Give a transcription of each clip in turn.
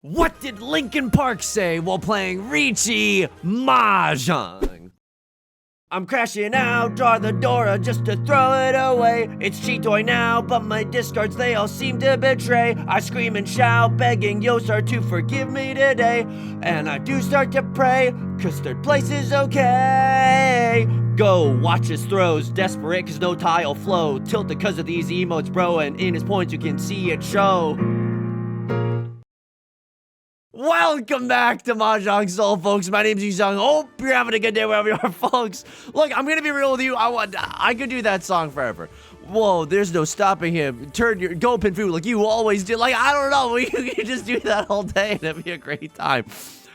What did Linkin Park say while playing Riichi Mahjong? I'm crashing out, draw the door just to throw it away. It's cheat toy now, but my discards they all seem to betray. I scream and shout, begging Yosar to forgive me today. And I do start to pray, cause third place is okay. Go, watch his throws, desperate cause no tile flow. Tilted cause of these emotes, bro, and in his points you can see it show. Welcome back to Mahjong Soul, folks. My name's Yusong. Hope you're having a good day wherever you are, folks. Look, I'm gonna be real with you. I could do that song forever. Whoa, there's no stopping him. Go Pinfu like you always do. Like, I don't know. You can just do that all day and it'd be a great time.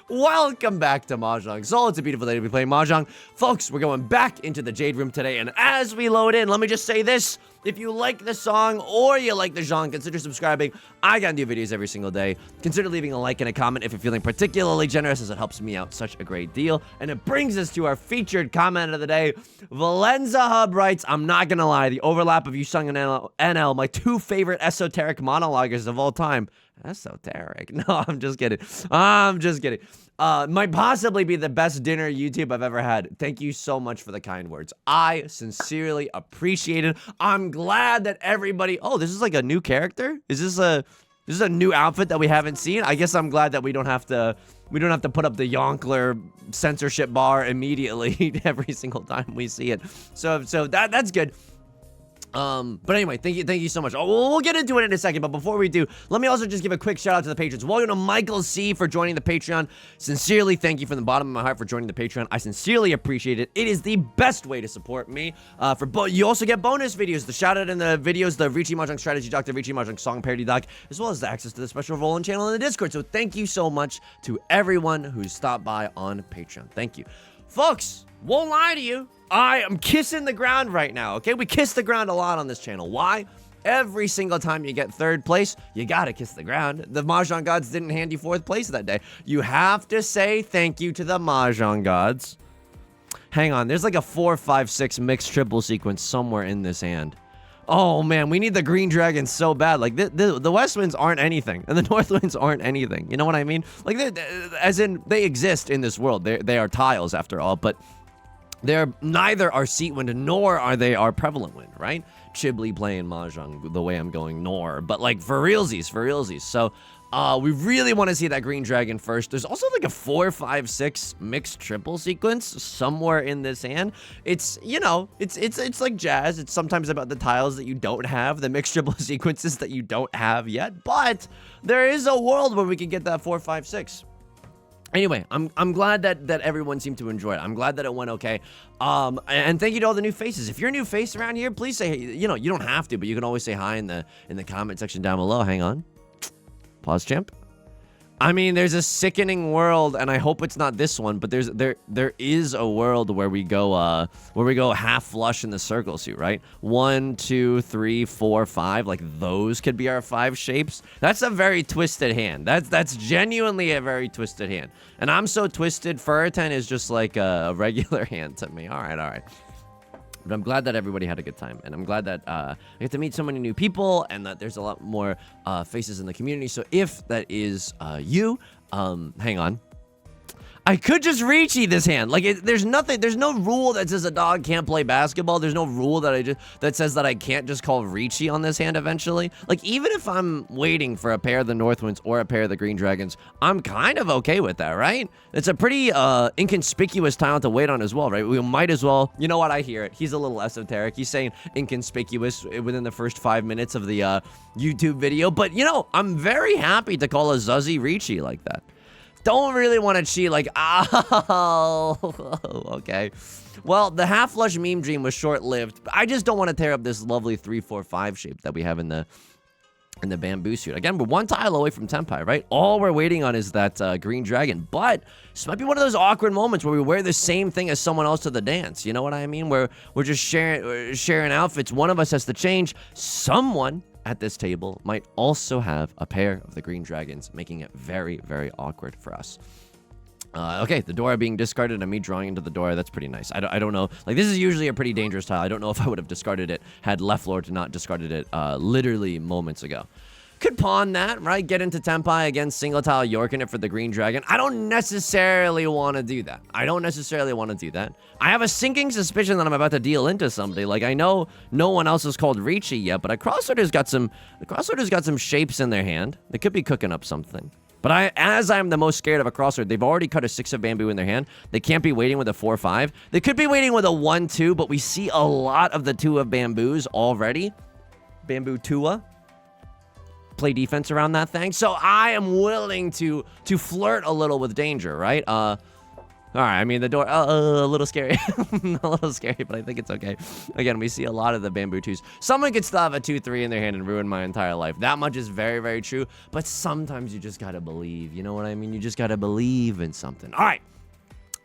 Welcome back to Mahjong Soul. It's a beautiful day to be playing Mahjong. Folks, we're going back into the Jade Room today, and as we load in, let me just say this. If you like the song or you like the genre, consider subscribing. I got new videos every single day. Consider leaving a like and a comment if you're feeling particularly generous, as it helps me out such a great deal. And it brings us to our featured comment of the day. Valenza Hub writes, I'm not gonna lie, the overlap of Yusong and NL, my two favorite esoteric monologuers of all time. Esoteric. No, I'm just kidding. I'm just kidding. Might possibly be the best dinner YouTube I've ever had. Thank you so much for the kind words. I sincerely appreciate it. I'm glad that everybody... Oh, this is like a new character? Is this a new outfit that we haven't seen? I guess I'm glad that we don't have to put up the Yonkler censorship bar immediately every single time we see it. So that's good. But anyway, thank you so much. Oh, we'll get into it in a second, but before we do, let me also just give a quick shout out to the patrons. Welcome to Michael C for joining the Patreon. Sincerely, thank you from the bottom of my heart for joining the Patreon. I sincerely appreciate it. It is the best way to support me. You also get bonus videos, the shout out in the videos, the Riichi Mahjong Strategy Doc, the Riichi Mahjong Song Parody Doc, as well as the access to the special roll-in channel in the Discord. So thank you so much to everyone who's stopped by on Patreon. Thank you. Folks, won't lie to you. I am kissing the ground right now, okay? We kiss the ground a lot on this channel. Why? Every single time you get third place, you gotta kiss the ground. The Mahjong gods didn't hand you fourth place that day. You have to say thank you to the Mahjong gods. Hang on, there's like a 4, 5, 6 mixed triple sequence somewhere in this hand. Oh man, we need the green dragon so bad. Like the west winds aren't anything, and the north winds aren't anything. You know what I mean? Like, as in, they exist in this world. They are tiles after all, but they're neither our seat wind nor are they our prevalent wind, right? Chibli playing Mahjong the way I'm going nor, but like for realsies. So we really want to see that green dragon first. There's also like a 4, 5, 6 mixed triple sequence somewhere in this hand. It's, you know, it's like jazz. It's sometimes about the tiles that you don't have, the mixed triple sequences that you don't have yet, but there is a world where we can get that 4, 5, 6. Anyway, I'm glad that everyone seemed to enjoy it. I'm glad that it went okay. And thank you to all the new faces. If you're a new face around here, please say, you know, you don't have to, but you can always say hi in the comment section down below. Hang on. Pause, champ. I mean, there's a sickening world, and I hope it's not this one, but there is a world where we go half flush in the circle suit, right? 1, 2, 3, 4, 5. Like, those could be our 5 shapes. That's a very twisted hand. That's genuinely a very twisted hand. And I'm so twisted, Furten is just like a regular hand to me. All right. But I'm glad that everybody had a good time, and I'm glad that I get to meet so many new people, and that there's a lot more faces in the community. So if that is you, hang on. I could just Riichi this hand. Like, there's no rule that says a dog can't play basketball. There's no rule that says that I can't just call Riichi on this hand eventually. Like, even if I'm waiting for a pair of the Northwinds or a pair of the Green Dragons, I'm kind of okay with that, right? It's a pretty inconspicuous talent to wait on as well, right? We might as well, you know what, I hear it. He's a little esoteric. He's saying inconspicuous within the first 5 minutes of the YouTube video. But, you know, I'm very happy to call a Zuzzy Riichi like that. Don't really want to cheat, like, oh, okay. Well, the half flush meme dream was short-lived. I just don't want to tear up this lovely 3, 4, 5 shape that we have in the bamboo suit. Again, we're 1 tile away from Tenpai, right? All we're waiting on is that green dragon. But this might be one of those awkward moments where we wear the same thing as someone else to the dance. You know what I mean? Where we're just sharing outfits. One of us has to change. Someone at this table might also have a pair of the green dragons, making it very, very awkward for us. Okay, the Dora being discarded and me drawing into the Dora, that's pretty nice. I don't know. Like, this is usually a pretty dangerous tile. I don't know if I would have discarded it had Left Lord not discarded it literally moments ago. could pawn that, right? Get into Tenpai against single tile Yorkin it for the green dragon. I don't necessarily want to do that. I have a sinking suspicion that I'm about to deal into somebody. Like, I know no one else is called Riichi yet, but a crossworder's got some shapes in their hand. They could be cooking up something. But as I'm the most scared of a crossword, they've already cut a 6 of bamboo in their hand. They can't be waiting with a 4-5. They could be waiting with a 1-2, but we see a lot of the 2 of bamboos already. Bamboo Tua. Play defense around that thing. So I am willing to flirt a little with danger, right? All right, I mean, the door, a little scary. A little scary, but I think it's okay. Again, we see a lot of the bamboo 2s. Someone could still have a 2-3 in their hand and ruin my entire life. That much is very, very true. But sometimes you just gotta believe. You know what I mean? You just gotta believe in something. All right.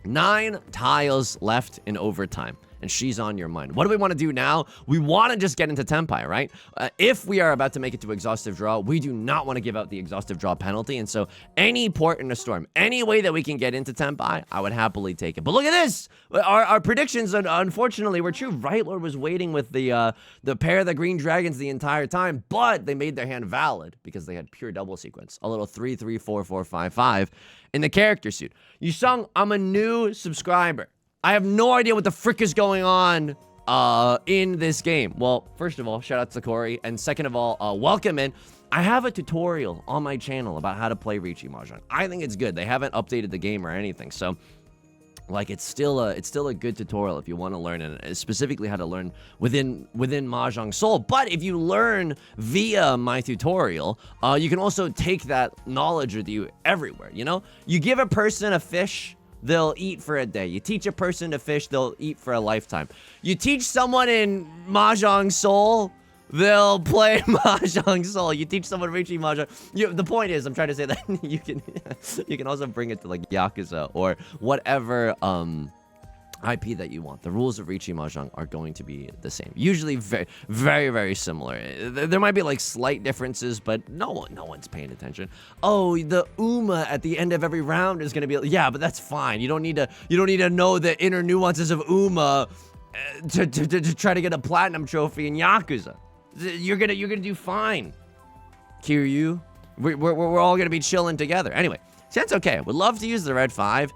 9 tiles left in overtime. And she's on your mind. What do we want to do now? We want to just get into Tenpai, right? If we are about to make it to exhaustive draw, we do not want to give out the exhaustive draw penalty. And so any port in a storm, any way that we can get into Tenpai, I would happily take it. But look at this. Our predictions, unfortunately, were true. Right Lord was waiting with the pair of the green dragons the entire time, but they made their hand valid because they had pure double sequence. A little 3-3-4-4-5-5 in the character suit. Yusong, I'm a new subscriber. I have no idea what the frick is going on in this game. Well, first of all, shout out to Corey. And second of all, welcome in. I have a tutorial on my channel about how to play Riichi Mahjong. I think it's good. They haven't updated the game or anything. So, like, it's still a good tutorial if you want to learn, and specifically how to learn within Mahjong Soul. But if you learn via my tutorial, you can also take that knowledge with you everywhere, you know? You give a person a fish, they'll eat for a day. You teach a person to fish, they'll eat for a lifetime. You teach someone in Mahjong Soul, they'll play Mahjong Soul. You teach someone Riichi Mahjong. The point is, I'm trying to say that you can also bring it to like Yakuza or whatever IP that you want. The rules of Riichi Mahjong are going to be the same. Usually very, very, very similar. There might be like slight differences, but no one's paying attention. Oh, the Uma at the end of every round is going to be, yeah, but that's fine. You don't need to know the inner nuances of Uma to try to get a platinum trophy in Yakuza. You're gonna do fine. Kiryu, we're all gonna be chilling together. Anyway, so that's okay. Would love to use the red 5.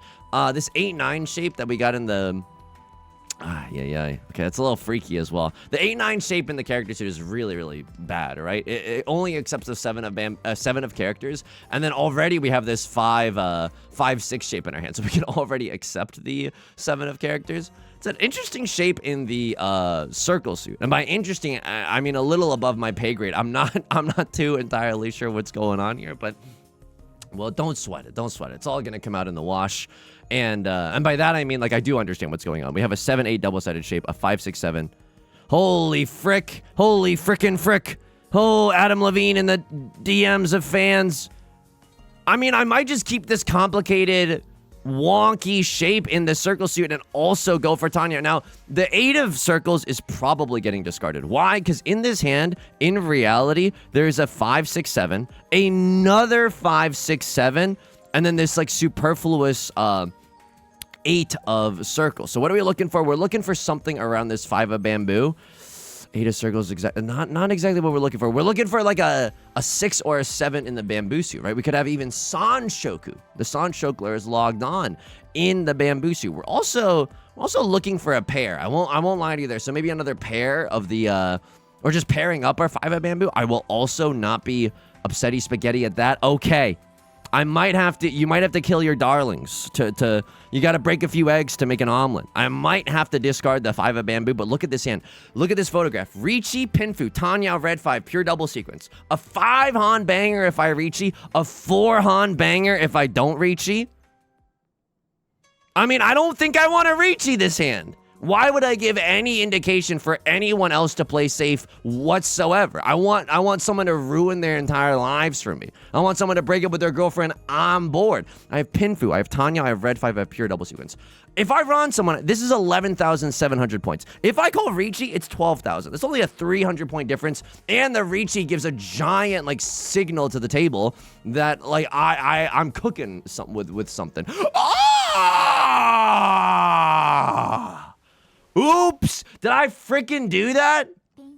This 8-9 shape that we got in the... Okay, that's a little freaky as well. The 8-9 shape in the character suit is really, really bad, right? It only accepts the 7 of characters, and then already we have this 5-6 shape in our hand, so we can already accept the 7 of characters. It's an interesting shape in the circle suit, and by interesting, I mean a little above my pay grade. I'm not too entirely sure what's going on here, but well, don't sweat it. It's all gonna come out in the wash. And by that I mean, like, I do understand what's going on. We have a 7-8 double-sided shape, a 5-6-7. Holy frick! Holy frickin' frick! Oh, Adam Levine in the DMs of fans. I mean, I might just keep this complicated, wonky shape in the circle suit and also go for Tanya. Now, the 8 of circles is probably getting discarded. Why? Because in this hand, in reality, there's a 5-6-7, another 5-6-7, and then this like superfluous 8 of circles. So what are we looking for? We're looking for something around this 5 of bamboo. 8 of circles, not exactly what we're looking for. We're looking for like a 6 or a 7 in the bamboo suit, right? We could have even Sanshoku. The Sanshokler is logged on in the bamboo suit. We're also looking for a pair. I won't lie to you there. So maybe another pair of the or just pairing up our 5 of bamboo. I will also not be upsetty spaghetti at that. Okay. You might have to kill your darlings you got to break a few eggs to make an omelet. I might have to discard the 5 of bamboo, but look at this hand. Look at this photograph. Riichi Pinfu, Tanya red 5, pure double sequence. A 5 Han banger if I Riichi, a 4 Han banger if I don't Riichi. I mean, I don't think I want to Riichi this hand. Why would I give any indication for anyone else to play safe whatsoever? I want someone to ruin their entire lives for me. I want someone to break up with their girlfriend. I'm bored. I have Pinfu, I have Tanya, I have red 5, I have pure double sequence. If I run someone, this is 11,700 points. If I call Riichi, it's 12,000. It's only a 300 point difference, and the Riichi gives a giant like signal to the table that like I'm cooking something with something. Ah! Oops! Did I freaking do that?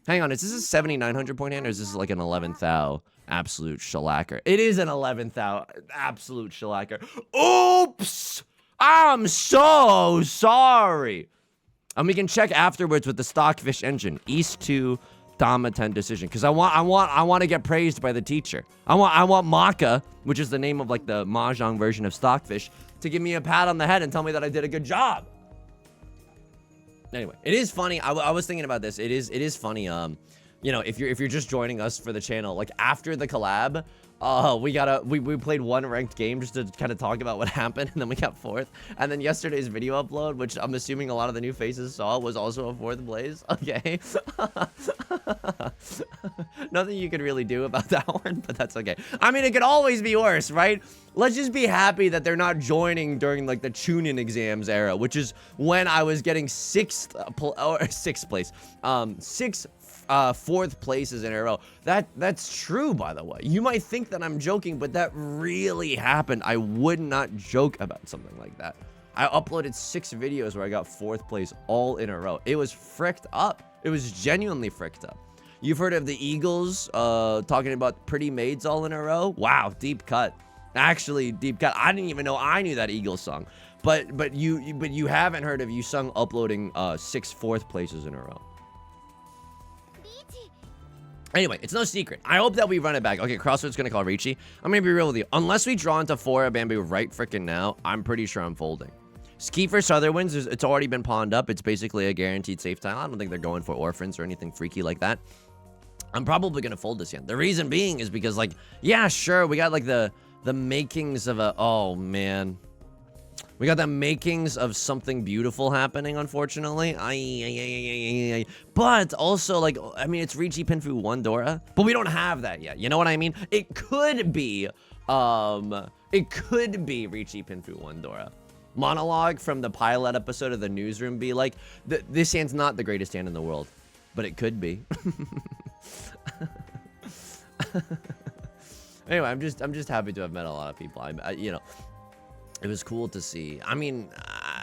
Hang on, is this a 7,900 point hand or is this like an 11,000? Absolute shellacker. It is an 11th out. Absolute shellacker. Oops! I'm so sorry. And we can check afterwards with the Stockfish engine. East 2, Dama 10 decision. Because I want to get praised by the teacher. I want Maka, which is the name of like the Mahjong version of Stockfish, to give me a pat on the head and tell me that I did a good job. Anyway, it is funny. I was thinking about this. It is funny. You know, if you're just joining us for the channel, like after the collab, we played one ranked game just to kind of talk about what happened, and then we got 4th. And then yesterday's video upload, which I'm assuming a lot of the new faces saw, was also a 4th place. Okay. Nothing you could really do about that one, but that's okay. I mean, it could always be worse, right? Let's just be happy that they're not joining during like the Chunin exams era, which is when I was getting 6th place, 6 4th places in a row. That's true, by the way. You might think that I'm joking, but that really happened. I would not joke about something like that. I uploaded 6 videos where I got 4th place all in a row. It was fricked up. It was genuinely fricked up. You've heard of the Eagles talking about pretty maids all in a row? Wow, deep cut. Actually, deep cut. I didn't even know I knew that Eagles song. But you haven't heard of Yusong uploading 6 4th places in a row. Anyway, it's no secret. I hope that we run it back. Okay, CrossFit's gonna call Riichi. I'm gonna be real with you. Unless we draw into 4 of Bamboo right frickin' now, I'm pretty sure I'm folding. Ski for Sutherwinds, it's already been pawned up. It's basically a guaranteed safe tile. I don't think they're going for orphans or anything freaky like that. I'm probably gonna fold this yen. The reason being is because, like, yeah, sure, we got like the makings of a, oh man. We got the makings of something beautiful happening, unfortunately. But also, like, I mean, it's Riichi Pinfu 1 Dora, but we don't have that yet. You know what I mean? It could be Riichi Pinfu 1 Dora. Monologue from the pilot episode of the newsroom be like, this hand's not the greatest hand in the world, but it could be. Anyway, I'm just happy to have met a lot of people. You know, it was cool to see. I mean,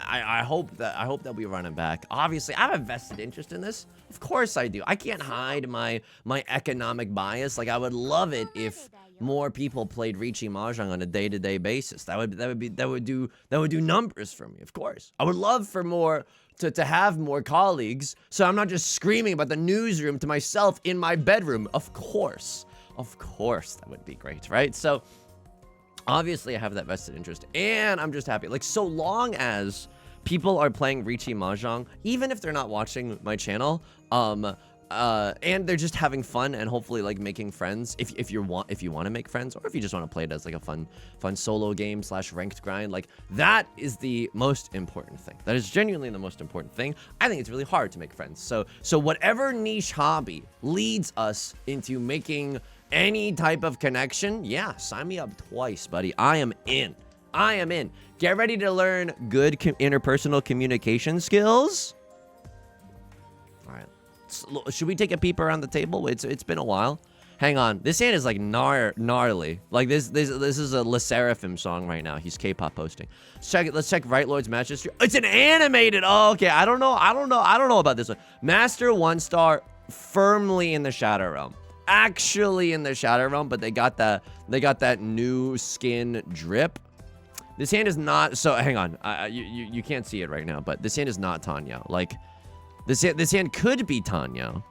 I hope that we run it back. Obviously, I have a vested interest in this. Of course I do. I can't hide my economic bias. Like, I would love it if more people played Riichi Mahjong on a day-to-day basis. That would do numbers for me. Of course, I would love for more to have more colleagues, so I'm not just screaming about the newsroom to myself in my bedroom. Of course, that would be great, right? So. Obviously, I have that vested interest, and I'm just happy. Like, so long as people are playing Riichi Mahjong, even if they're not watching my channel, and they're just having fun and hopefully like making friends. If you want to make friends, or if you just want to play it as like a fun solo game / ranked grind, like that is the most important thing. That is genuinely the most important thing. I think it's really hard to make friends. So whatever niche hobby leads us into making any type of connection, yeah, sign me up twice, buddy. I am in. Get ready to learn good interpersonal communication skills. All right. Should we take a peep around the table? It's been a while. Hang on. This hand is like gnarly. Like this is a Le Seraphim song right now. He's K-pop posting. Let's check Right Lord's match history. It's an animated. Oh, okay. I don't know about this one. Master 1 star firmly in the Shadow Realm. Actually in the Shadow Realm, but they got that new skin drip. This hand is not, so hang on, you can't see it right now, but this hand is not Tanyo. Like this hand could be Tanyo,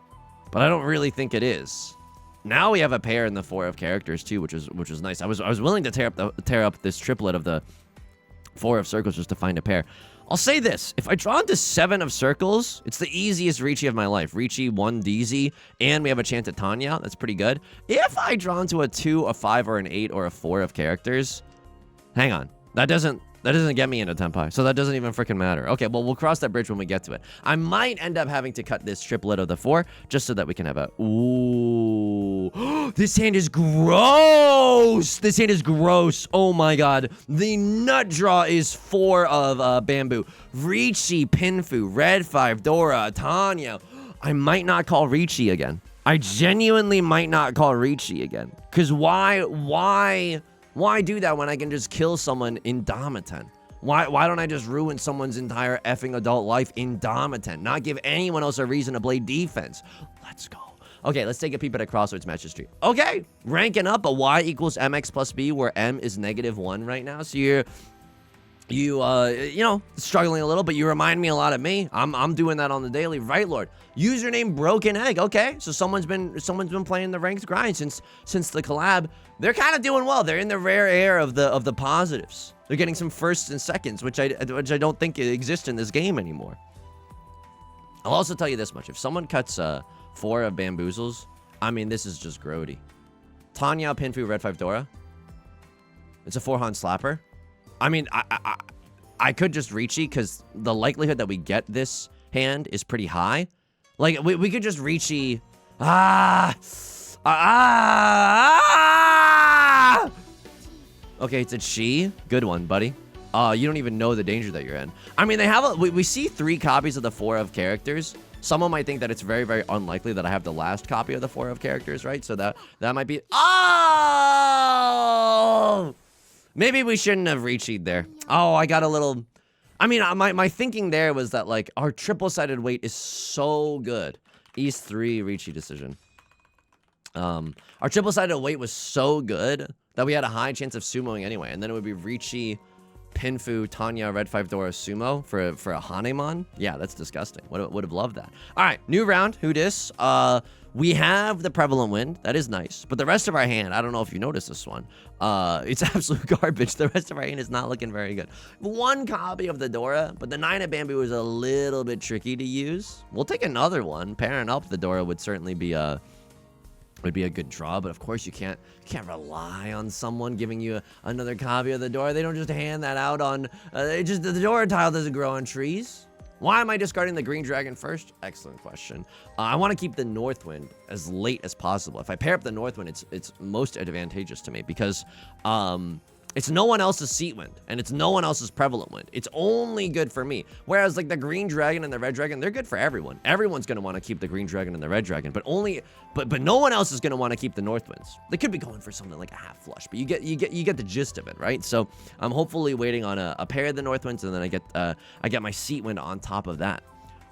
but I don't really think it is. Now we have a pair in the 4 of characters too, which was nice. I was willing to tear up this triplet of the 4 of circles just to find a pair. I'll say this, if I draw into 7 of circles, it's the easiest Riichi of my life. Riichi 1 DZ, and we have a chance at Tanya. That's pretty good. If I draw into a 2, a 5, or an 8, or a 4 of characters, hang on. That doesn't get me into Tenpai, so that doesn't even freaking matter. Okay, well, we'll cross that bridge when we get to it. I might end up having to cut this triplet of the 4, just so that we can have a... Ooh. This hand is gross! This hand is gross. Oh my god. The nut draw is 4 of Bamboo. Riichi, Pinfu, Red 5, Dora, Tanya. I might not call Riichi again. I genuinely might not call Riichi again. Because why do that when I can just kill someone in Dama 10? Why don't I just ruin someone's entire effing adult life in Dama 10? Not give anyone else a reason to play defense. Let's go. Okay, let's take a peep at a Crossroads match history. Okay, ranking up a Y equals MX plus B, where M is -1 right now. So you're, you know, struggling a little, but you remind me a lot of me. I'm doing that on the daily, right, Lord? Username Broken Egg. Okay, so someone's been playing the ranked grind since the collab. They're kind of doing well. They're in the rare air of the positives. They're getting some firsts and seconds, which I don't think exist in this game anymore. I'll also tell you this much: if someone cuts 4 of Bamboozles, I mean, this is just grody. Tanya Pinfu Red 5 Dora. It's a 4-Han slapper. I mean, I could just Riichi, because the likelihood that we get this hand is pretty high. Like, we could just Riichi. Okay, it's a Chi. Good one, buddy. You don't even know the danger that you're in. I mean, they have we see 3 copies of the 4 of characters. Someone might think that it's very, very unlikely that I have the last copy of the 4 of characters, right? So that might be... Oh! Maybe we shouldn't have Riichi'd there. Oh, I got a little... I mean, my thinking there was that, like, our triple-sided weight is so good. East 3 Riichi decision. Our triple-sided weight was so good that we had a high chance of sumoing anyway. And then it would be Riichi, Pinfu, Tanya, Red 5 Dora, Sumo for a Hanemon. Yeah, that's disgusting. Would have loved that. All right, new round. Who dis? We have the Prevalent Wind. That is nice. But the rest of our hand, I don't know if you noticed this one. It's absolute garbage. The rest of our hand is not looking very good. 1 copy of the Dora, but the 9 of Bamboo is a little bit tricky to use. We'll take another one. Pairing up the Dora would certainly be a good draw, but of course you can't rely on someone giving you another copy of the Dora. They don't just hand that out on the Dora tile doesn't grow on trees. Why am I discarding the Green Dragon first? Excellent question. I want to keep the Northwind as late as possible. If I pair up the Northwind, it's most advantageous to me because it's no one else's Seat Wind, and it's no one else's Prevalent Wind. It's only good for me. Whereas, like, the Green Dragon and the Red Dragon, they're good for everyone. Everyone's going to want to keep the Green Dragon and the Red Dragon, but no one else is going to want to keep the Northwinds. They could be going for something like a half flush, but you get the gist of it, right? So I'm hopefully waiting on a pair of the Northwinds, and then I get my Seat Wind on top of that.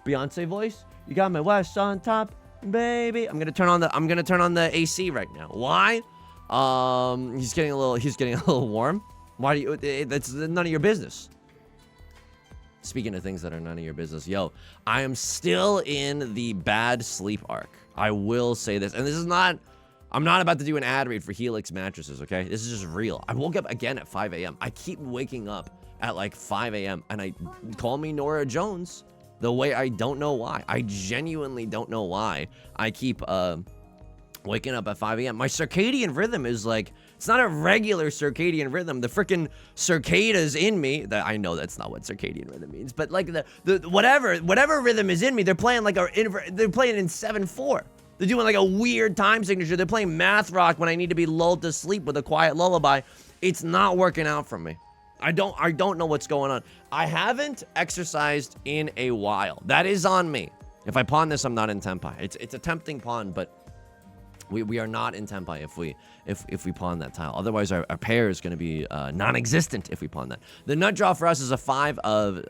Beyonce voice, you got my West on top, baby. I'm gonna turn on the AC right now. Why? He's getting a little warm. Why do you? That's none of your business. Speaking of things that are none of your business, yo, I am still in the bad sleep arc. I will say this, and this is not. I'm not about to do an ad read for Helix mattresses, okay? This is just real. I woke up again at 5 a.m. I keep waking up at like 5 a.m. and I call me Nora Jones. The way I don't know why. I genuinely don't know why. I keep waking up at 5 a.m. My circadian rhythm is like, it's not a regular circadian rhythm. The freaking circadas in me, I know that's not what circadian rhythm means, but like the whatever rhythm is in me, they're playing like they're playing in 7/4. They're doing like a weird time signature. They're playing math rock when I need to be lulled to sleep with a quiet lullaby. It's not working out for me. I don't know what's going on. I haven't exercised in a while. That is on me. If I pawn this, I'm not in Tenpai. It's a tempting pawn, but we are not in Tenpai if we pawn that tile. Otherwise, our pair is going to be non-existent if we pawn that. The nut draw for us is a 5 of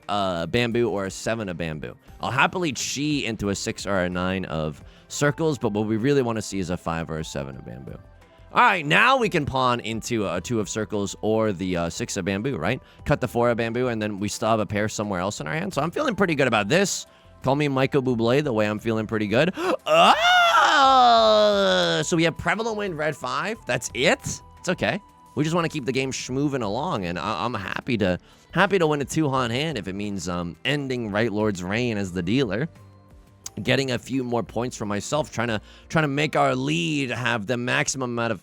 Bamboo or a 7 of Bamboo. I'll happily Chi into a 6 or a 9 of Circles, but what we really want to see is a 5 or a 7 of Bamboo. All right, now we can pawn into a 2 of Circles or the 6 of Bamboo, right? Cut the 4 of Bamboo, and then we still have a pair somewhere else in our hand. So I'm feeling pretty good about this. Call me Michael Bublé, the way I'm feeling pretty good. So we have Prevalent Wind, Red 5. That's it? It's okay. We just want to keep the game schmoving along, and I'm happy to win a 2-Han hand if it means ending Right Lord's reign as the dealer. Getting a few more points for myself, trying to make our lead have the maximum amount of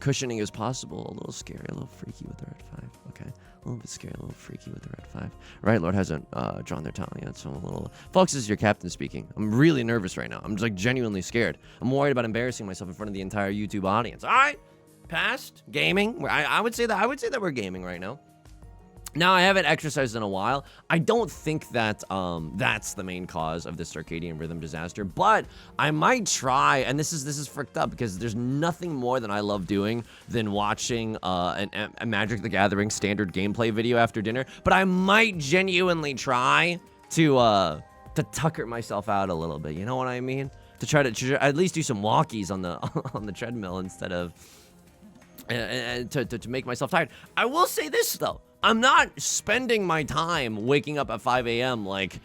cushioning as possible. A little scary, a little freaky with the Red 5. Okay, a little bit scary, a little freaky with the Red 5. Right Lord hasn't drawn their talent yet, so I'm a little... Folks, this is your captain speaking. I'm really nervous right now. I'm just like genuinely scared. I'm worried about embarrassing myself in front of the entire YouTube audience. All right, past gaming. I would say that we're gaming right now. Now, I haven't exercised in a while. I don't think that that's the main cause of this circadian rhythm disaster, but I might try, and this is fricked up because there's nothing more that I love doing than watching a Magic the Gathering standard gameplay video after dinner, but I might genuinely try to tucker myself out a little bit, you know what I mean? to try to at least do some walkies on the on the treadmill instead of and to make myself tired. I will say this though, I'm not spending my time waking up at 5 a.m. like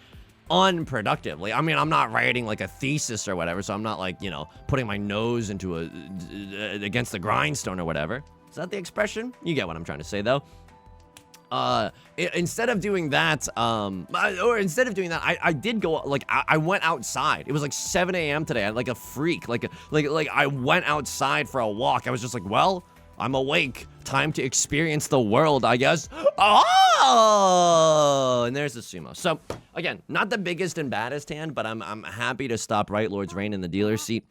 unproductively. I mean, I'm not writing like a thesis or whatever, so I'm not like, you know, putting my nose into against the grindstone or whatever. Is that the expression? You get what I'm trying to say though. Instead of doing that, I did go, like, I went outside. It was like 7 a.m. today. I like a freak, like I went outside for a walk. I was just like, well, I'm awake. Time to experience the world, I guess. Oh, and there's the sumo. So again, not the biggest and baddest hand, but I'm happy to stop Right Lord's reign in the dealer's seat.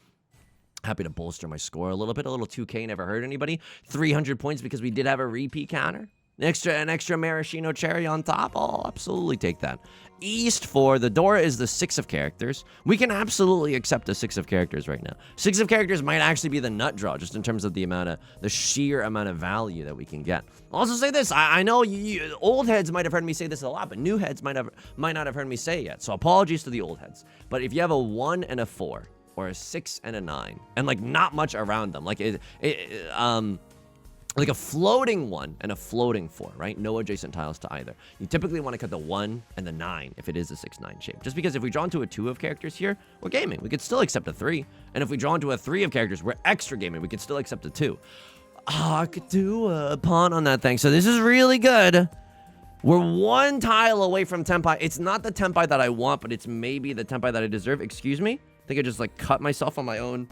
Happy to bolster my score a little bit. A little 2K never hurt anybody. 300 points because we did have a repeat counter. An extra maraschino cherry on top. I'll absolutely take that. East 4. The door is the 6 of characters. We can absolutely accept a 6 of characters right now. 6 of characters might actually be the nut draw, just in terms of the sheer amount of value that we can get. I'll also say this. I know you old heads might have heard me say this a lot, but new heads might not have heard me say it yet. So apologies to the old heads. But if you have a 1 and a 4, or a 6 and a 9, and like not much around them, like like a floating 1 and a floating 4, right? No adjacent tiles to either. You typically want to cut the 1 and the 9 if it is a 6-9 shape. Just because if we draw into a 2 of characters here, we're gaming. We could still accept a 3. And if we draw into a 3 of characters, we're extra gaming. We could still accept a 2. Oh, I could do a pawn on that thing. So this is really good. We're 1 tile away from Tenpai. It's not the Tenpai that I want, but it's maybe the Tenpai that I deserve. Excuse me? I think I just like cut myself on my own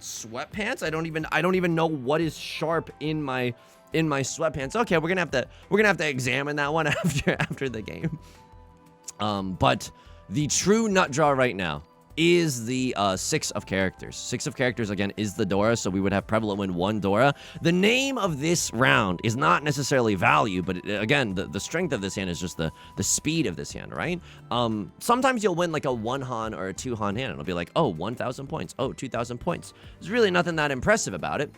sweatpants. I don't even know what is sharp in my sweatpants. Okay, we're gonna have to examine that one after the game. But the true nut draw right now is the 6 of characters. 6 of characters again is the Dora, so we would have prevalent win 1 Dora. The name of this round is not necessarily value, but again, the strength of this hand is just the speed of this hand, right? Sometimes you'll win like a 1 Han or a 2 Han hand, and it'll be like, oh, 1,000 points, oh, 2,000 points. There's really nothing that impressive about it.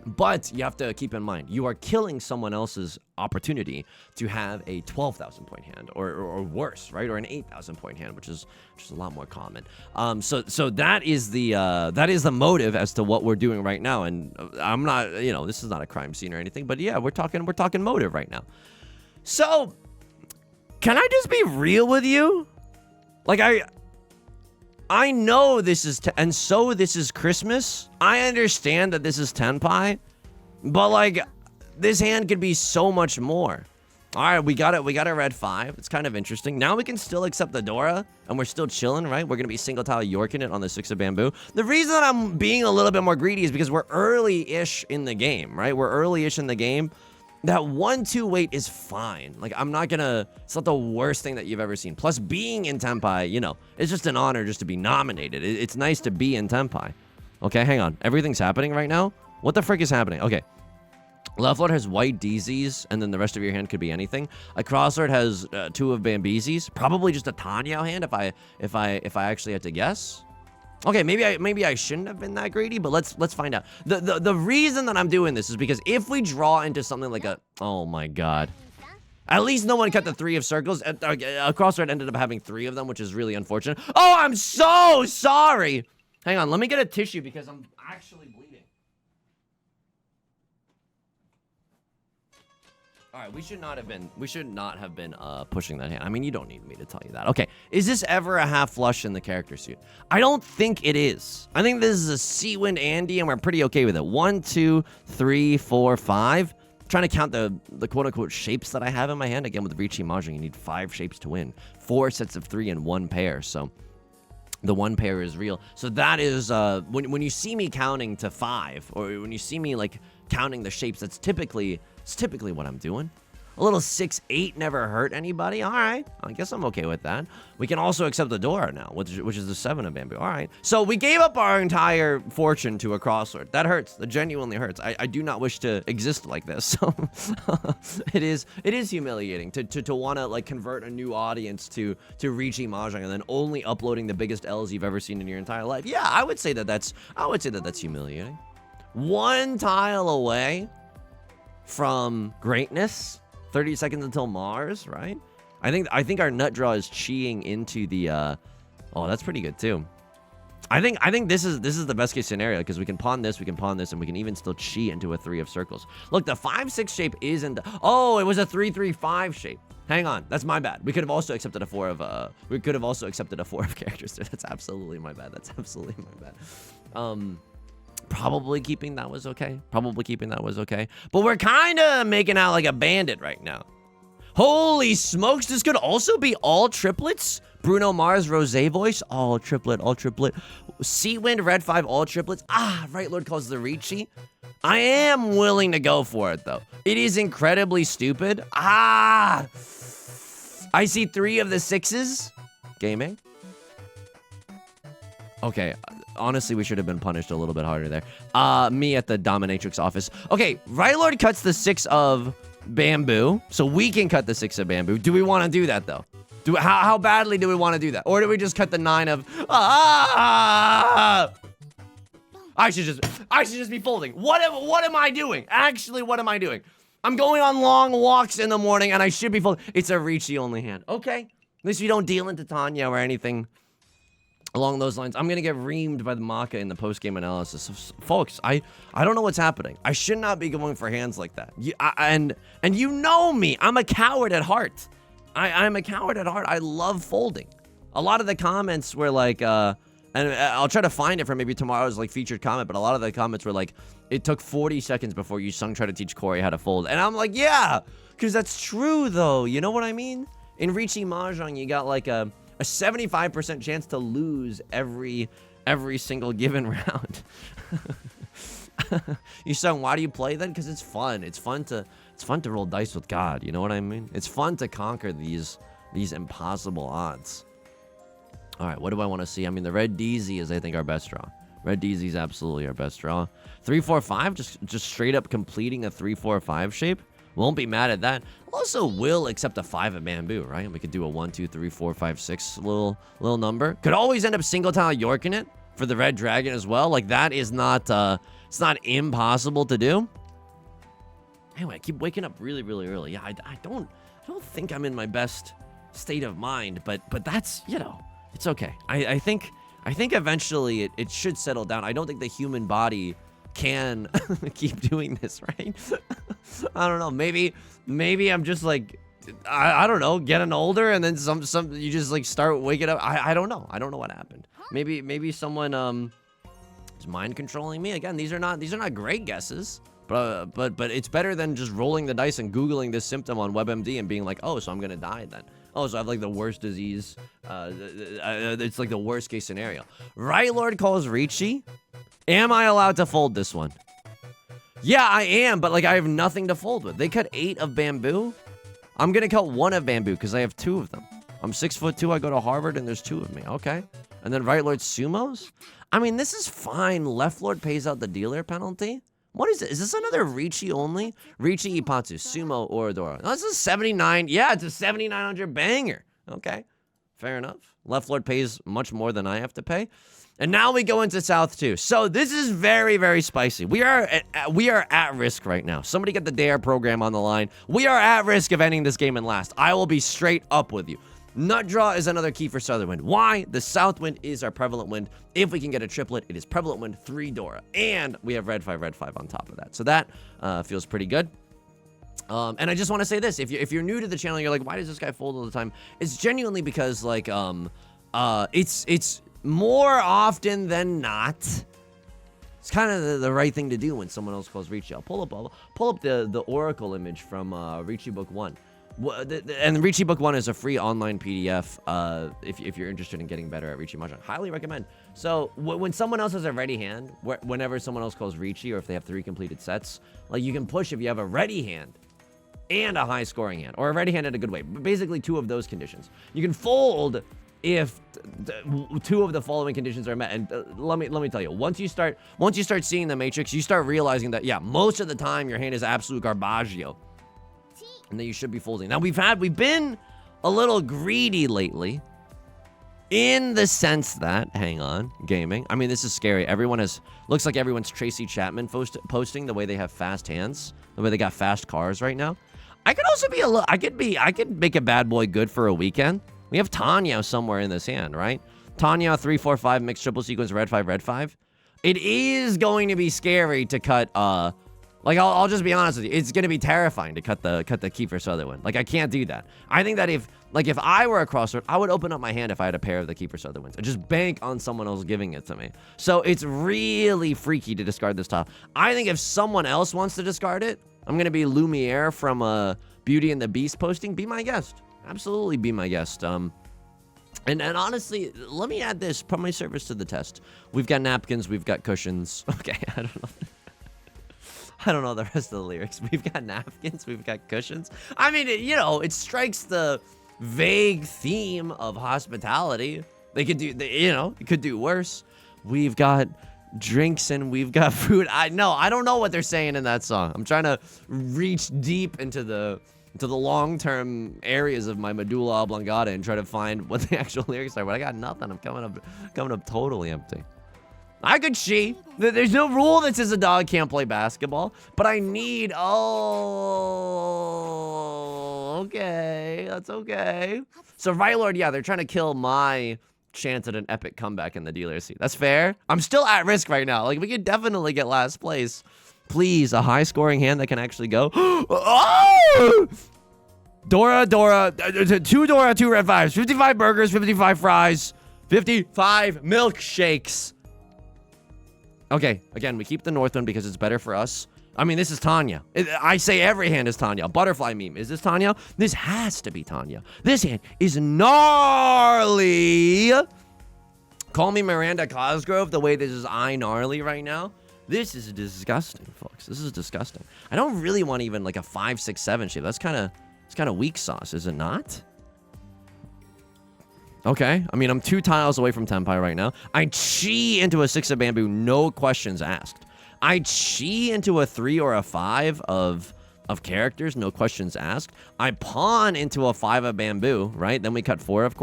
But you have to keep in mind, you are killing someone else's opportunity to have a 12,000 point hand or worse, right? Or an 8,000 point hand, which is a lot more common. So that is the motive as to what we're doing right now. And I'm not, you know, this is not a crime scene or anything, but yeah, we're talking motive right now. So can I just be real with you? Like I know this is, and so this is Christmas. I understand that this is Tenpai, but like, this hand could be so much more. All right, we got it. We got a red 5. It's kind of interesting. Now we can still accept the Dora, and we're still chilling, right? We're gonna be single tile Yorking it on the 6 of bamboo. The reason that I'm being a little bit more greedy is because we're early-ish in the game, right? We're early-ish in the game. That 1-2 wait is fine. Like, it's not the worst thing that you've ever seen. Plus, being in Tenpai, you know, it's just an honor just to be nominated. It's nice to be in Tenpai. Okay, hang on. Everything's happening right now? What the frick is happening? Okay. Left Lord has white DZs, and then the rest of your hand could be anything. A Crosslord has 2 of Bambizis. Probably just a Tanyao hand if I actually had to guess. Okay, maybe I shouldn't have been that greedy, but let's find out. The reason that I'm doing this is because if we draw into something like a, oh my god, at least no one cut the 3 of circles. A Crossroad ended up having 3 of them, which is really unfortunate. Oh, I'm so sorry. Hang on, let me get a tissue because I'm actually bleeding. All right, we should not have been pushing that hand. I mean, you don't need me to tell you that. Okay, is this ever a half flush in the character suit? I don't think it is. I think this is a Seawind Andy, and we're pretty okay with it. 1, 2, 3, 4, 5. I'm trying to count the quote-unquote shapes that I have in my hand. Again, with Riichi Mahjong, you need 5 shapes to win. 4 sets of 3 and 1 pair, so the 1 pair is real. So that is, when you see me counting to 5, or when you see me, like, counting the shapes, it's typically what I'm doing. A little 6-8 never hurt anybody. All right, I guess I'm okay with that. We can also accept the Dora now, which is the 7 of bamboo. All right, so we gave up our entire fortune to a Crosslord. That hurts. That genuinely hurts. I do not wish to exist like this. So it is humiliating to want to like convert a new audience to Riichi Mahjong and then only uploading the biggest L's you've ever seen in your entire life. Yeah, I would say that that's humiliating. 1 tile away from greatness. 30 seconds until Mars, right? I think our nut draw is cheeing into the oh, that's pretty good too. I think this is the best case scenario because we can pawn this, and we can even still cheat into a 3 of circles. Look, the 5-6 shape isn't. Oh, it was a 3-3-5 shape. Hang on, that's my bad. We could have also accepted a 4 of characters there. That's absolutely my bad. That's absolutely my bad. Probably keeping that was okay. But we're kind of making out like a bandit right now. Holy smokes, this could also be all triplets. Bruno Mars, Rose voice, all triplet. Sea Wind, Red 5, all triplets. Right Lord calls the Riichi. I am willing to go for it, though. It is incredibly stupid. I see 3 of the 6s. Gaming. Okay, honestly, we should have been punished a little bit harder there. Me at the dominatrix office. Okay, Right Lord cuts the 6 of bamboo, so we can cut the 6 of bamboo. Do we want to do that, though? How badly do we want to do that? Or do we just cut the 9 of... I should just be folding. What am I doing? Actually, what am I doing? I'm going on long walks in the morning, and I should be folding. It's a Riichi only hand. Okay. At least we don't deal into Tanya or anything along those lines. I'm going to get reamed by the Maka in the post-game analysis. Folks, I don't know what's happening. I should not be going for hands like that. And you know me. I'm a coward at heart. I'm a coward at heart. I love folding. A lot of the comments were like, and I'll try to find it for maybe tomorrow's like featured comment, but a lot of the comments were like, it took 40 seconds before Yusong tried to teach Corey how to fold. And I'm like, yeah, because that's true though. You know what I mean? In Riichi Mahjong, you got like a 75% chance to lose every single given round. Yusong, why do you play then? Because it's fun. It's fun to roll dice with God. You know what I mean? It's fun to conquer these impossible odds. All right, what do I want to see? I mean, the red DZ is, I think, our best draw. Red DZ is absolutely our best draw. 3-4-5, just straight up completing a 3-4-5 shape. Won't be mad at that. Also will accept a 5 of bamboo, right? We could do a 1, 2, 3, 4, 5, 6 little number. Could always end up single tile Yorking it for the red dragon as well. Like that is not it's not impossible to do. Anyway, I keep waking up really, really early. Yeah, I don't think I'm in my best state of mind, but that's, you know, it's okay. I think eventually it should settle down. I don't think the human body can keep doing this, right? I don't know. Maybe I'm just like, I don't know, getting older, and then some you just like start waking up. I don't know. I don't know what happened. Maybe someone is mind controlling me. Again, these are not great guesses. But it's better than just rolling the dice and Googling this symptom on WebMD and being like, oh, so I'm gonna die then. Oh, so I have like the worst disease. It's like the worst case scenario. Right Lord calls Riichi. Am I allowed to fold this one? Yeah, I am, but like I have nothing to fold with. They cut 8 of bamboo. I'm gonna cut 1 of bamboo because I have 2 of them. I'm 6'2", I go to Harvard, and there's 2 of me. Okay. And then Right Lord sumos? I mean, this is fine. Left Lord pays out the dealer penalty. What is it? Is this another Riichi only? Riichi Ipatsu, Sumo, Oradora. No, this is 79. Yeah, it's a 7,900 banger. Okay, fair enough. Left Lord pays much more than I have to pay. And now we go into South 2. So this is very, very spicy. We are at risk right now. Somebody get the DARE program on the line. We are at risk of ending this game in last. I will be straight up with you. Nut draw is another key for Southern Wind. Why? The South Wind is our prevalent wind. If we can get a triplet, it is prevalent wind 3 Dora. And we have red 5 on top of that. So that feels pretty good. And I just want to say this. If you're new to the channel, you're like, why does this guy fold all the time? It's genuinely because, like, it's more often than not, it's kind of the right thing to do when someone else calls Riichi. I'll pull up the Oracle image from Riichi Book 1. And Riichi Book 1 is a free online PDF if you're interested in getting better at Riichi Mahjong. Highly recommend. So when someone else has a ready hand, whenever someone else calls Riichi, or if they have 3 completed sets, like you can push if you have a ready hand and a high scoring hand, or a ready hand in a good way. Basically 2 of those conditions. You can fold if 2 of the following conditions are met. And let me tell you, once you start seeing the matrix, you start realizing that, yeah, most of the time your hand is absolute garbaggio. And that you should be folding. Now, we've been a little greedy lately in the sense that, hang on, gaming. I mean, this is scary. Looks like everyone's Tracy Chapman posting the way they have fast hands, the way they got fast cars right now. I could also be I could make a bad boy good for a weekend. We have Tanya somewhere in this hand, right? Tanya 3, 4, 5 mixed triple sequence red 5 red 5. It is going to be scary to cut like I'll just be honest with you. It's going to be terrifying to cut the Kiefer Sutherland. Like I can't do that. I think that if I were a crossword, I would open up my hand if I had a pair of the Kiefer Sutherlands and just bank on someone else giving it to me. So it's really freaky to discard this tile. I think if someone else wants to discard it, I'm going to be Lumiere from Beauty and the Beast posting. Be my guest. Absolutely be my guest. And honestly, let me add this. Put my service to the test. We've got napkins. We've got cushions. Okay, I don't know. I don't know the rest of the lyrics. We've got napkins. We've got cushions. I mean, it strikes the vague theme of hospitality. They could do, it could do worse. We've got drinks and we've got food. I don't know what they're saying in that song. I'm trying to reach deep into the long-term areas of my medulla oblongata and try to find what the actual lyrics are, but I got nothing. I'm coming up totally empty. I could cheat. There's no rule that says a dog can't play basketball, but I need, okay, that's okay. So Right Lord, yeah, they're trying to kill my chance at an epic comeback in the dealer seat. That's fair. I'm still at risk right now. Like, we could definitely get last place. Please, a high-scoring hand that can actually go. Oh! Dora, 2 Dora, 2 red 5s, 55 burgers, 55 fries, 55 milkshakes. Okay, again, we keep the north one because it's better for us. I mean, this is Tanya. I say every hand is Tanya. Butterfly meme. Is this Tanya? This has to be Tanya. This hand is gnarly. Call me Miranda Cosgrove the way this is gnarly right now. This is disgusting, folks. This is disgusting. I don't really want even like a 5, 6, 7 shape. It's kind of weak sauce, is it not? Okay, I mean, I'm 2 tiles away from Tenpai right now. I chi into a 6 of bamboo, no questions asked. I chi into a 3 or a 5 of characters, no questions asked. I pawn into a 5 of bamboo, right? Then we cut 4 of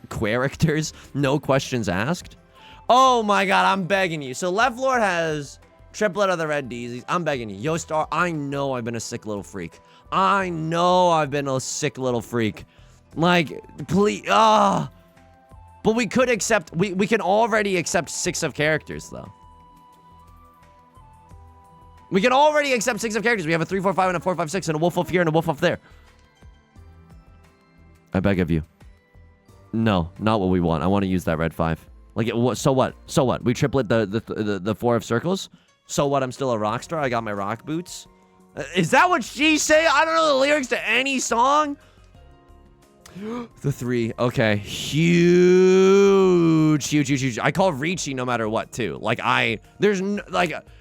characters, no questions asked. Oh my god, I'm begging you. So Left Lord has triplet of the red D's. I'm begging you. Yo, Star, I know I've been a sick little freak. I know I've been a sick little freak. Like, please, but we could accept, we can already accept 6 of characters, though. We can already accept 6 of characters. We have a 3, 4, 5, and a 4, 5, 6, and a wolf off here and a wolf off there. I beg of you. No, not what we want. I want to use that red 5. Like, so what? So what? We triplet the 4 of circles? So what? I'm still a rock star? I got my rock boots? Is that what she say? I don't know the lyrics to any song. The 3. Okay. Huge. I call Riichi no matter what, too. Like,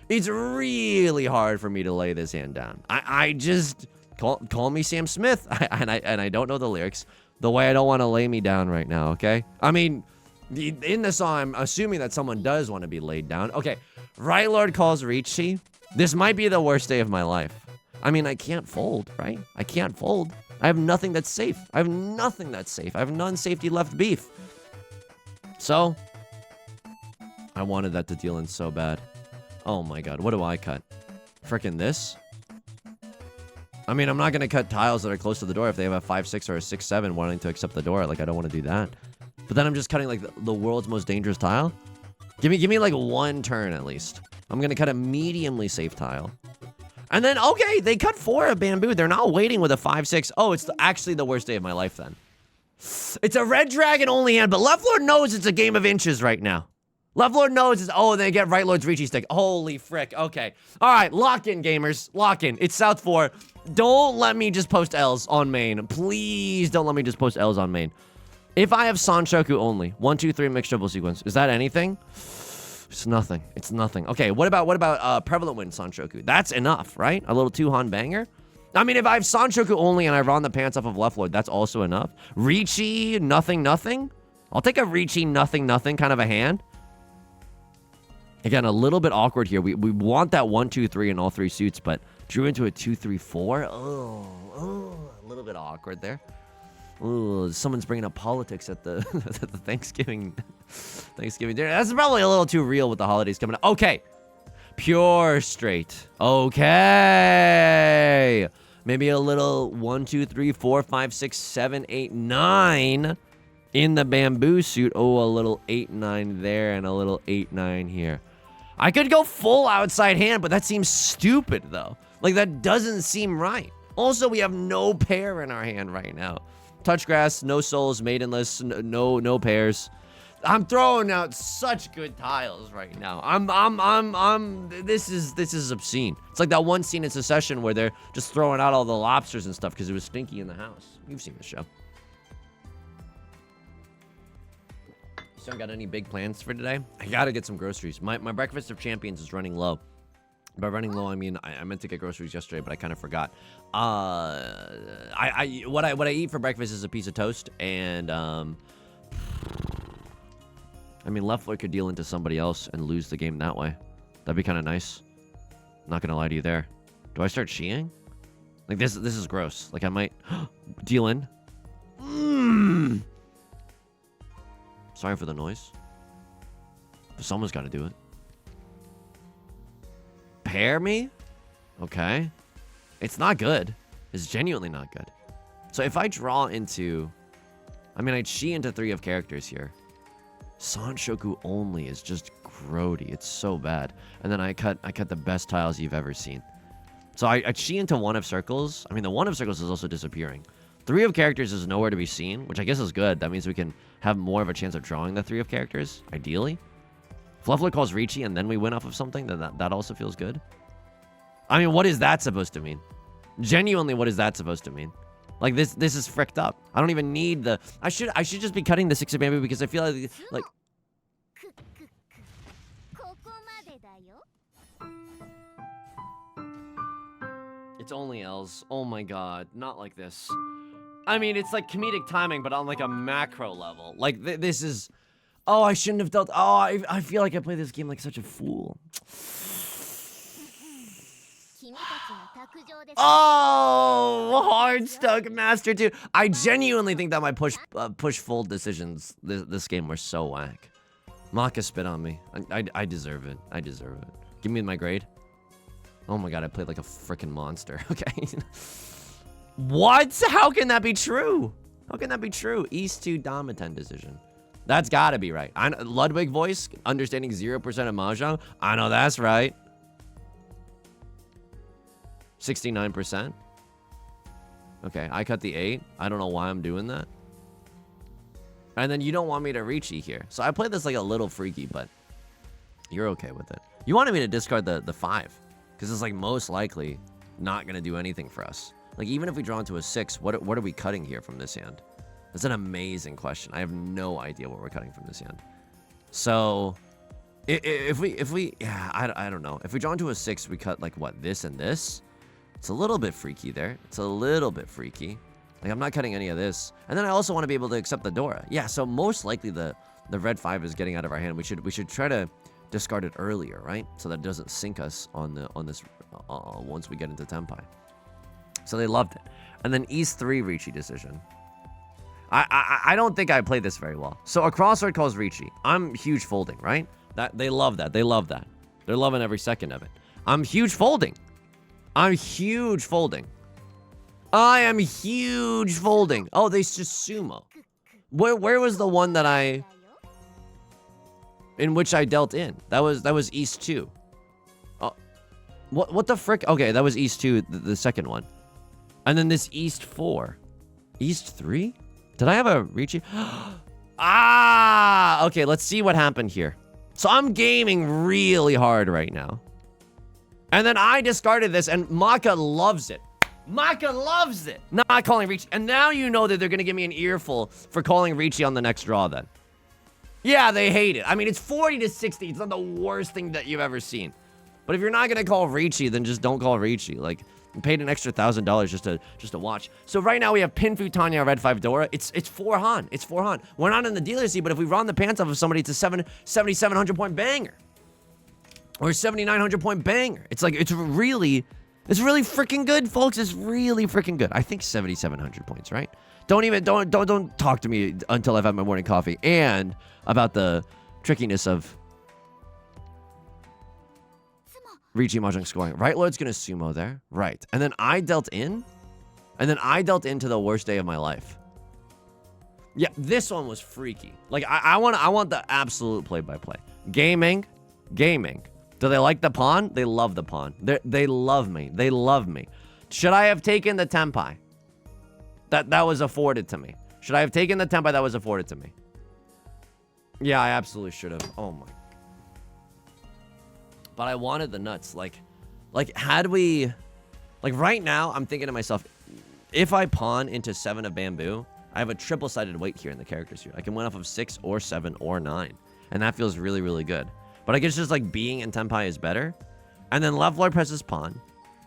it's really hard for me to lay this hand down. I just, call me Sam Smith. And I don't know the lyrics the way I don't want to lay me down right now, okay? I mean, in the song, I'm assuming that someone does want to be laid down. Okay. Right Lord calls Riichi. This might be the worst day of my life. I mean, I can't fold, right? I can't fold. I have nothing that's safe. I have nothing that's safe. I have none safety left beef. So, I wanted that to deal in so bad. Oh my god, what do I cut? Frickin' this? I mean, I'm not gonna cut tiles that are close to the door if they have a 5, 6, or a 6, 7 wanting to accept the door. Like, I don't want to do that. But then I'm just cutting, like, the world's most dangerous tile? Give me, like, 1 turn at least. I'm gonna cut a mediumly safe tile. And then, okay, they cut 4 of bamboo. They're not waiting with a 5, 6. Oh, it's actually the worst day of my life then. It's a red dragon only hand, but Left Lord knows it's a game of inches right now. Left Lord knows it's, oh, they get Right Lord's Riichi stick. Holy frick, okay. All right, lock in, gamers. Lock in. It's South 4. Don't let me just post L's on main. Please don't let me just post L's on main. If I have Sanshoku only, 1, 2, 3 mixed triple sequence, is that anything? It's nothing. It's nothing. Okay, what about Prevalent Wind Sanshoku? That's enough, right? A little 2-han banger? I mean, if I have Sanshoku only and I run the pants off of Left Lord, that's also enough. Riichi, nothing. I'll take a Riichi, nothing kind of a hand. Again, a little bit awkward here. We want that 1, 2, 3 in all 3 suits, but drew into a 2, 3, 4. Oh, a little bit awkward there. Ooh, someone's bringing up politics at the, at the Thanksgiving dinner. That's probably a little too real with the holidays coming up. Okay. Pure straight. Okay. Maybe a little 1, 2, 3, 4, 5, 6, 7, 8, 9. In the bamboo suit. Oh, a little 8-9 there and a little 8-9 here. I could go full outside hand, but that seems stupid, though. Like, that doesn't seem right. Also, we have no pair in our hand right now. Touch grass, no souls, maidenless, no pairs. I'm throwing out such good tiles right now. This is obscene. It's like that one scene in Succession where they're just throwing out all the lobsters and stuff because it was stinky in the house. You've seen the show. So, got any big plans for today? I gotta get some groceries. My breakfast of champions is running low. By running low, I mean I meant to get groceries yesterday, but I kind of forgot. What I eat for breakfast is a piece of toast, and I mean Leffler could deal into somebody else and lose the game that way. That'd be kind of nice. Not gonna lie to you there. Do I start sheeing? Like this is gross. Like I might deal in. Sorry for the noise. But someone's got to do it. Pair me? Okay. It's not good. It's genuinely not good. So if I draw into... I mean, I'd Shi into 3 of characters here. Sanshoku only is just grody. It's so bad. And then I cut the best tiles you've ever seen. So I'd Shi into 1 of circles. I mean, the 1 of circles is also disappearing. 3 of characters is nowhere to be seen, which I guess is good. That means we can have more of a chance of drawing the 3 of characters, ideally. Fluffler calls Riichi and then we win off of something, then that also feels good. I mean, what is that supposed to mean? Genuinely, what is that supposed to mean? Like, this is fricked up. I don't even need the... I should just be cutting the 6 of bamboo because I feel like... It's only L's. Oh my god. Not like this. I mean, it's like comedic timing, but on like a macro level. Like, this is... Oh, I shouldn't have dealt... Oh, I feel like I play this game like such a fool. Oh, hard stuck master 2. I genuinely think that my push full decisions this game were so whack. Maka spit on me. I deserve it. I deserve it. Give me my grade. Oh my god, I played like a freaking monster. Okay. What? How can that be true? How can that be true? East 2 Damaten decision. That's gotta be right. Ludwig voice, understanding 0% of Mahjong. I know that's right. 69%. Okay, I cut the 8. I don't know why I'm doing that. And then you don't want me to Riichi here. So I played this like a little freaky, but you're okay with it. You wanted me to discard the 5. Because it's like most likely not going to do anything for us. Like even if we draw into a 6, what are we cutting here from this hand? That's an amazing question. I have no idea what we're cutting from this hand. So if we yeah, I don't know. If we draw into a 6, we cut like what, this and this? It's a little bit freaky there. It's a little bit freaky. Like I'm not cutting any of this. And then I also want to be able to accept the Dora. Yeah, so most likely the red 5 is getting out of our hand. We should try to discard it earlier, right? So that it doesn't sink us on this once we get into Tenpai. So they loved it. And then East 3 Riichi decision. I don't think I played this very well. So a crossword calls Riichi. I'm huge folding, right? They love that. They love that. They're loving every second of it. I'm huge folding. I'm huge folding. I am huge folding. Oh, they just sumo. Where was the one that in which I dealt in? That was East 2. Oh, what the frick? Okay, that was East 2, the second one. And then this East 4. East 3? Did I have a Riichi? Ah! Okay, let's see what happened here. So I'm gaming really hard right now. And then I discarded this, and Maka loves it. Maka loves it. Not calling Riichi. And now you know that they're going to give me an earful for calling Riichi on the next draw then. Yeah, they hate it. I mean, it's 40 to 60. It's not the worst thing that you've ever seen. But if you're not going to call Riichi, then just don't call Riichi. Like, you paid an extra $1,000 just to watch. So right now we have Pinfu, Tanya, Red 5 Dora. It's 4 Han. It's 4 Han. We're not in the dealer seat, but if we run the pants off of somebody, it's a 7,700 point banger. Or 7,900 point banger. It's like, it's really freaking good, folks. It's really freaking good. I think 7,700 points, right? Don't talk to me until I've had my morning coffee and about the trickiness of Riichi Mahjong scoring. Right Lord's gonna sumo there. Right. And then I dealt in. And then I dealt into the worst day of my life. Yeah, this one was freaky. Like, I want the absolute play-by-play. Gaming. Do they like the pawn? They love the pawn. They love me. They love me. Should I have taken the tenpai? That was afforded to me. Should I have taken the tenpai that was afforded to me? Yeah, I absolutely should have. Oh my. But I wanted the nuts. Like had we, like right now, I'm thinking to myself, if I pawn into 7 of bamboo, I have a triple-sided weight here in the characters here. I can win off of 6 or 7 or 9. And that feels really, really good. But I guess just like being in tenpai is better. And then left lord presses pawn.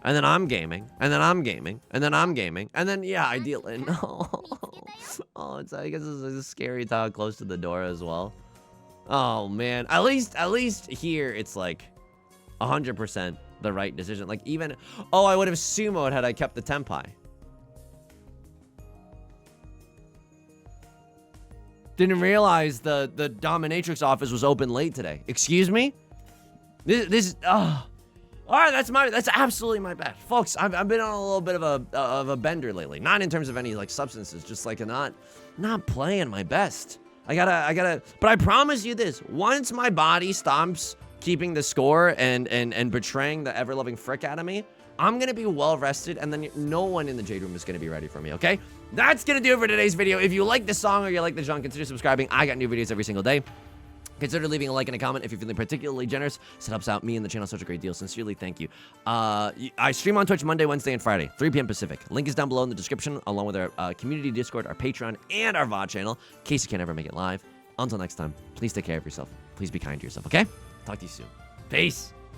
And then I'm gaming. And then I'm gaming. And then I'm gaming. And then, yeah, I deal in. Oh, I guess it's scary to how close to the door as well. Oh, man. At least here, it's like 100% the right decision. Like even, oh, I would have sumoed had I kept the tenpai. Didn't realize the dominatrix office was open late today. Excuse me? This all right, that's absolutely my bad. Folks, I've been on a little bit of a bender lately. Not in terms of any like substances, just like not playing my best. I gotta but I promise you this, once my body stops keeping the score and betraying the ever-loving frick out of me, I'm gonna be well rested, and then no one in the Jade Room is gonna be ready for me, okay? That's gonna do it for today's video. If you like this song or you like the genre, consider subscribing. I got new videos every single day. Consider leaving a like and a comment if you're feeling particularly generous. It helps out me and the channel such a great deal. Sincerely, thank you. I stream on Twitch Monday, Wednesday, and Friday, 3 p.m. Pacific. Link is down below in the description, along with our community Discord, our Patreon, and our VOD channel, in case you can't ever make it live. Until next time, please take care of yourself. Please be kind to yourself, okay? Talk to you soon. Peace.